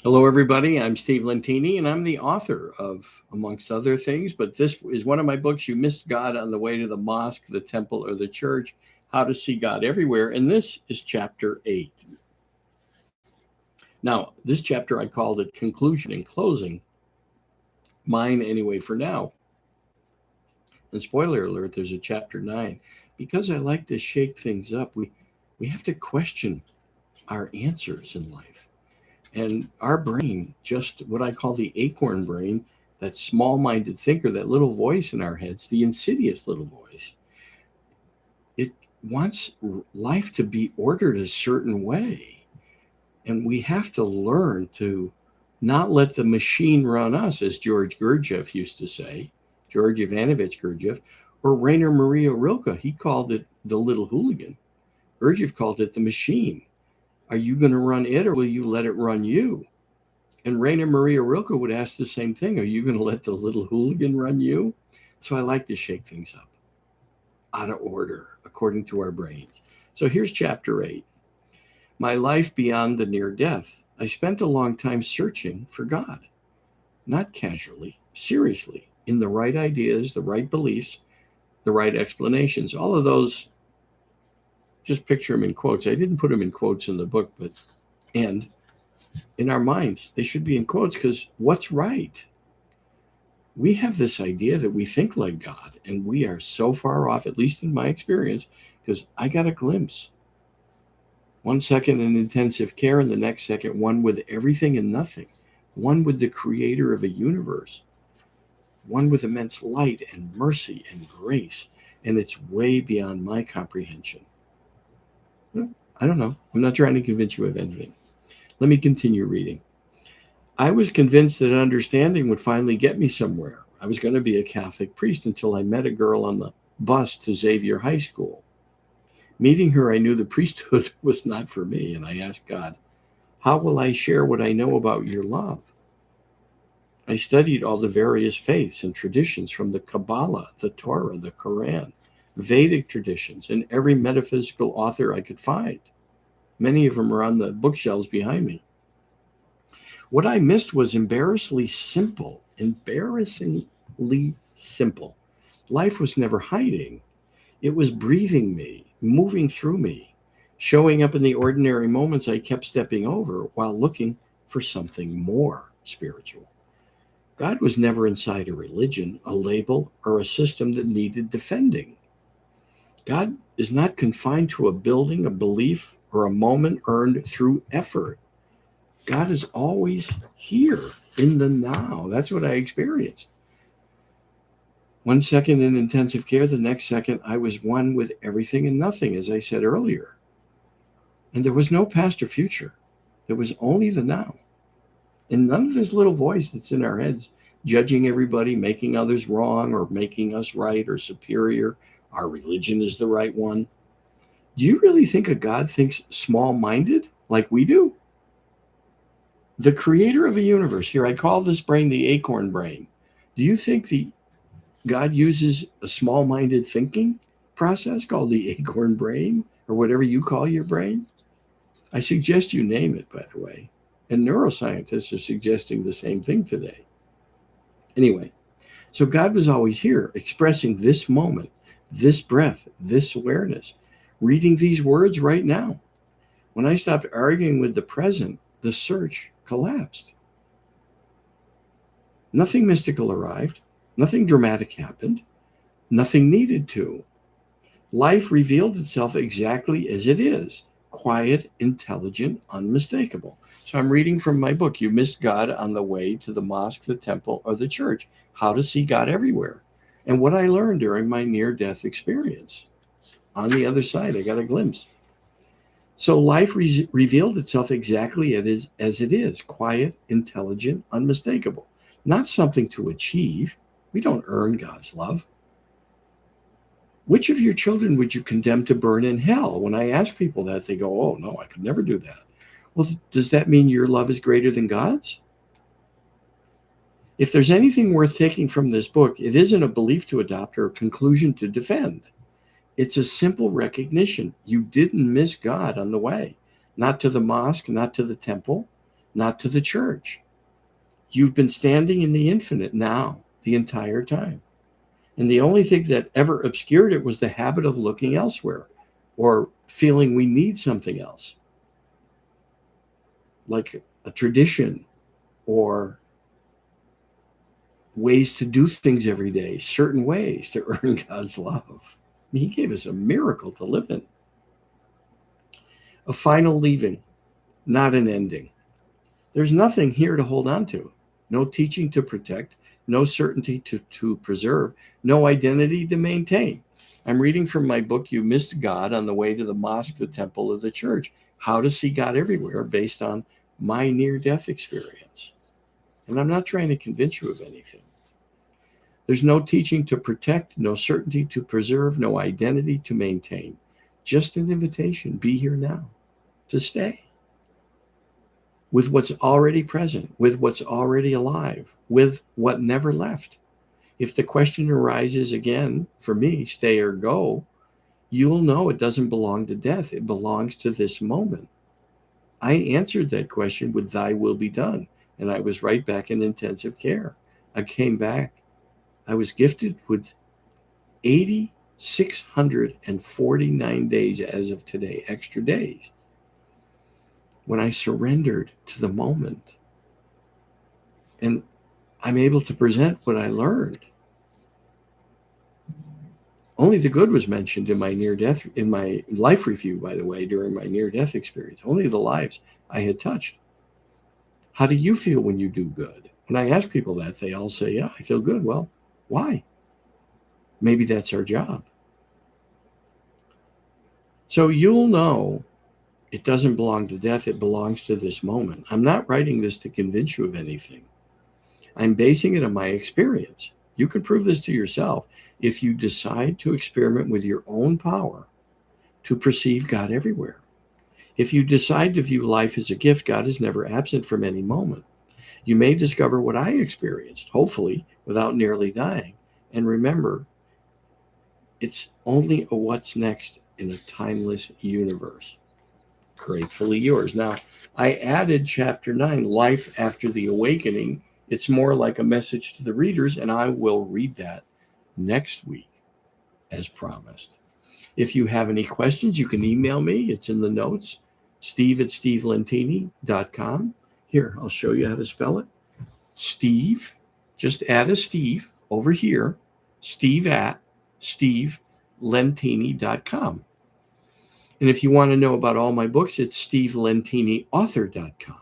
Hello, everybody. I'm Steve Lentini, and I'm the author of, amongst other things, but this is one of my books, You Missed God on the Way to the Mosque, the Temple, or the Church, How to See God Everywhere. And this is chapter 8. Now, this chapter I called it Conclusion and Closing, mine anyway for now. And spoiler alert, there's a chapter 9. Because I like to shake things up, we have to question our answers in life. And our brain, just what I call the acorn brain, that small minded thinker, that little voice in our heads, the insidious little voice, it wants life to be ordered a certain way. And we have to learn to not let the machine run us, as George Gurdjieff used to say, George Ivanovich Gurdjieff, or Rainer Maria Rilke. He called it the little hooligan. Gurdjieff called it the machine. Are you going to run it or will you let it run you? And Rainer Maria Rilke would ask the same thing. Are you going to let the little hooligan run you? So I like to shake things up out of order according to our brains. So here's chapter 8. My life beyond the near death. I spent a long time searching for God, not casually, seriously, in the right ideas, the right beliefs, the right explanations. All of those, just picture them in quotes. I didn't put them in quotes in the book, but and in our minds, they should be in quotes because what's right? We have this idea that we think like God, and we are so far off, at least in my experience, because I got a glimpse. 1 second in intensive care, and the next second, one with everything and nothing, one with the creator of a universe, one with immense light and mercy and grace, and it's way beyond my comprehension. I don't know. I'm not trying to convince you of anything. Let me continue reading. I was convinced that understanding would finally get me somewhere. I was going to be a Catholic priest until I met a girl on the bus to Xavier High School. Meeting her, I knew the priesthood was not for me, and I asked God, how will I share what I know about your love? I studied all the various faiths and traditions from the Kabbalah, the Torah, the Quran, Vedic traditions, and every metaphysical author I could find. Many of them are on the bookshelves behind me. What I missed was embarrassingly simple. Embarrassingly simple. Life was never hiding. It was breathing me, moving through me, showing up in the ordinary moments I kept stepping over while looking for something more spiritual. God was never inside a religion, a label, or a system that needed defending. God is not confined to a building, a belief, or a moment earned through effort. God is always here in the now. That's what I experienced. 1 second in intensive care, the next second I was one with everything and nothing, as I said earlier. And there was no past or future. There was only the now. And none of this little voice that's in our heads, judging everybody, making others wrong, or making us right or superior. Our religion is the right one. Do you really think a God thinks small-minded like we do? The creator of a universe, here I call this brain the acorn brain. Do you think the God uses a small-minded thinking process called the acorn brain, or whatever you call your brain? I suggest you name it, by the way. And neuroscientists are suggesting the same thing today. Anyway, so God was always here, expressing this moment, this breath, this awareness, reading these words right now. When I stopped arguing with the present, the search collapsed. Nothing mystical arrived. Nothing dramatic happened. Nothing needed to. Life revealed itself exactly as it is, quiet, intelligent, unmistakable. So I'm reading from my book, You Missed God on the Way to the Mosque, the Temple, or the Church, How to See God Everywhere, and what I learned during my near-death experience. On the other side, I got a glimpse. So life revealed itself exactly as it is, quiet, intelligent, unmistakable. Not something to achieve. We don't earn God's love. Which of your children would you condemn to burn in hell? When I ask people that, they go, oh, no, I could never do that. Well, does that mean your love is greater than God's? If there's anything worth taking from this book, it isn't a belief to adopt or a conclusion to defend. It's a simple recognition. You didn't miss God on the way. Not to the mosque, not to the temple, not to the church. You've been standing in the infinite now the entire time. And the only thing that ever obscured it was the habit of looking elsewhere or feeling we need something else, like a tradition or ways to do things every day, certain ways to earn God's love. He gave us a miracle to live in. A final leaving, not an ending. There's nothing here to hold on to. No teaching to protect, no certainty to preserve, no identity to maintain. I'm reading from my book, You Missed God on the Way to the Mosque, the Temple, or the Church, How to See God Everywhere, based on my near-death experience. And I'm not trying to convince you of anything. There's no teaching to protect, no certainty to preserve, no identity to maintain. Just an invitation, be here now, to stay with what's already present, with what's already alive, with what never left. If the question arises again, for me, stay or go, you'll know it doesn't belong to death. It belongs to this moment. I answered that question with thy will be done. And I was right back in intensive care. I came back. I was gifted with 8,649 days as of today, extra days, when I surrendered to the moment. And I'm able to present what I learned. Only the good was mentioned in my life review, by the way, during my near-death experience. Only the lives I had touched. How do you feel when you do good? When I ask people that, they all say, yeah, I feel good. Well, why? Maybe that's our job. So you'll know it doesn't belong to death. It belongs to this moment. I'm not writing this to convince you of anything. I'm basing it on my experience. You can prove this to yourself if you decide to experiment with your own power to perceive God everywhere. If you decide to view life as a gift, God is never absent from any moment. You may discover what I experienced, hopefully, without nearly dying. And remember, it's only a what's next in a timeless universe. Gratefully yours. Now, I added chapter 9, Life After the Awakening. It's more like a message to the readers, and I will read that next week, as promised. If you have any questions, you can email me. It's in the notes, steve@stevelentini.com. Here, I'll show you how to spell it. Steve, just add a Steve over here, steve@stevelentini.com. And if you want to know about all my books, it's stevelentiniauthor.com.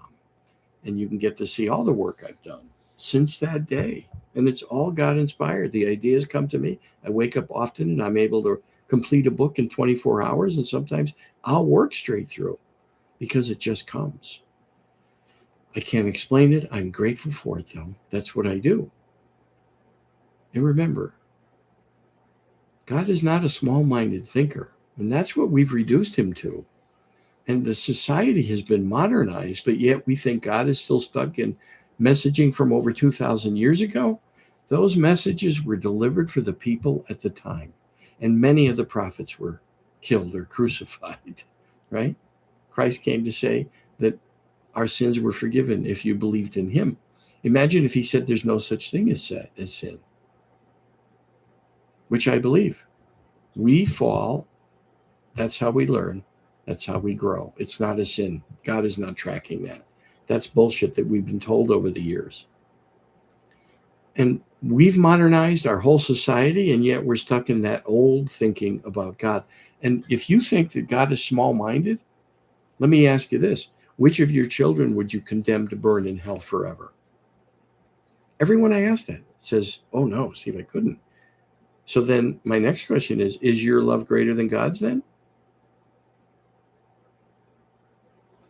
And you can get to see all the work I've done since that day. And it's all God inspired. The ideas come to me. I wake up often and I'm able to complete a book in 24 hours. And sometimes I'll work straight through because it just comes. I can't explain it. I'm grateful for it, though. That's what I do. And remember, God is not a small-minded thinker. And that's what we've reduced him to. And the society has been modernized, but yet we think God is still stuck in messaging from over 2,000 years ago. Those messages were delivered for the people at the time. And many of the prophets were killed or crucified, right? Christ came to say that our sins were forgiven if you believed in him. Imagine if he said there's no such thing as sin, which I believe. We fall. That's how we learn. That's how we grow. It's not a sin. God is not tracking that. That's bullshit that we've been told over the years. And we've modernized our whole society, and yet we're stuck in that old thinking about God. And if you think that God is small-minded, let me ask you this. Which of your children would you condemn to burn in hell forever? Everyone I ask that says, oh no, Steve, I couldn't. So then my next question is your love greater than God's then?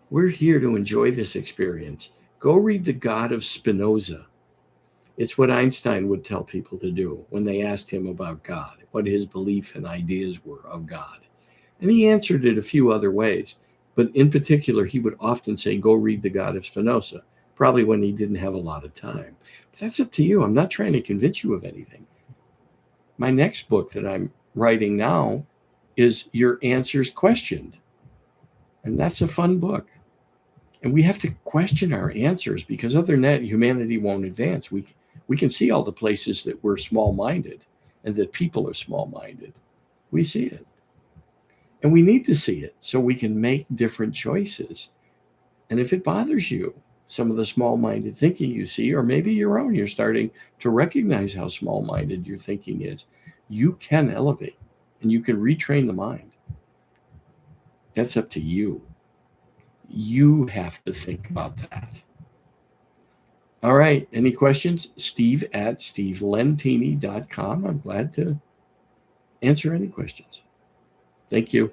We're here to enjoy this experience. Go read The God of Spinoza. It's what Einstein would tell people to do when they asked him about God, what his belief and ideas were of God. And he answered it a few other ways. But in particular, he would often say, go read The God of Spinoza, probably when he didn't have a lot of time. But that's up to you. I'm not trying to convince you of anything. My next book that I'm writing now is Your Answers Questioned. And that's a fun book. And we have to question our answers, because other than that, humanity won't advance. We can see all the places that we're small-minded and that people are small-minded. We see it. And we need to see it so we can make different choices. And if it bothers you, some of the small-minded thinking you see, or maybe your own, you're starting to recognize how small-minded your thinking is, you can elevate and you can retrain the mind. That's up to you. You have to think about that. All right. Any questions? Steve@stevelentini.com. I'm glad to answer any questions. Thank you.